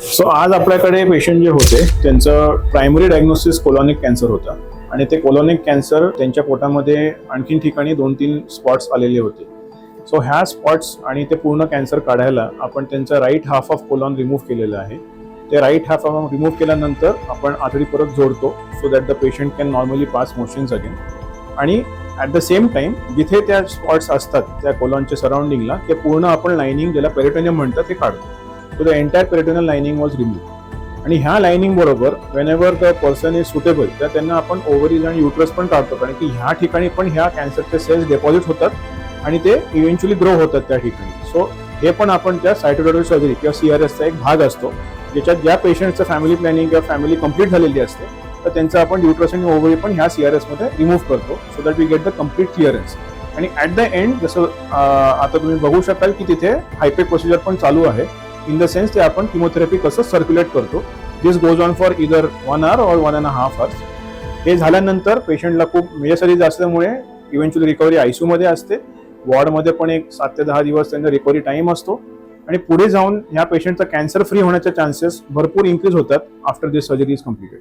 So आज आपल्याकडे patient जे होते त्यांचं प्रायमरी डायग्नोसिस कोलॉनिक कॅन्सर होता आणि ते कोलॉनिक कॅन्सर त्यांच्या पोटामध्ये आणखीन ठिकाणी 2-3 स्पॉट्स आलेले होते. सो ह्या स्पॉट्स आणि ते पूर्ण कॅन्सर काढायला आपण त्यांचा right half of colon remove केलेलं आहे. ते राईट हाफ ऑफ रिमूव्ह केल्यानंतर आपण आतडी परत जोडतो so that the patient can normally pass motions again. आणि ॲट द सेम टाइम जिथे त्या स्पॉट्स असतात त्या कोलॉनच्या सराउंडिंगला ते पूर्ण आपण लाइनिंग ज्याला पेरिटोनियम म्हणतात ते काढतो. So the entire peritoneal lining was remove. आणि ह्या लाइनिंग बरोबर Wien ever the person is suitable तर त्यांना आपण ओव्हरीज आणि युट्रस पण काढतो, कारण की ह्या ठिकाणी पण ह्या कॅन्सरचे सेल्स डेपॉझिट होतात आणि ते इव्हेंच्युअली ग्रो होतात त्या ठिकाणी. सो हे पण आपण त्या सायटोटॉटल सर्जरी किंवा CRSचा एक भाग असतो ज्याच्यात ज्या पेशंटचं फॅमिली प्लॅनिंग किंवा फॅमिली कंप्लीट झालेली असते तर त्यांचं आपण युट्रस आणि ओव्हरी पण ह्या CRSमध्ये रिमूव्ह करतो so that we get the complete clearance. आणि ॲट द एंड जसं आता तुम्ही बघू शकाल की तिथे हायपेक प्रोसिजर पण चालू आहे. इन द सेन्स ते आपण किमोथेरपी कसं सर्क्युलेट करतो. This goes on for either 1 hour or 1.5 hours. हे झाल्यानंतर पेशंटला खूप मेजर सर्जरी असल्यामुळे इव्हेंच्युअली रिकव्हरी ICU मध्ये असते. वॉर्डमध्ये पण एक 7 ते 10 दिवस त्यांचा रिकव्हरी टाइम असतो आणि पुढे जाऊन ह्या पेशंटचा कॅन्सर फ्री होण्याचे चान्सेस भरपूर इन्क्रीज होतात after this surgery is completed.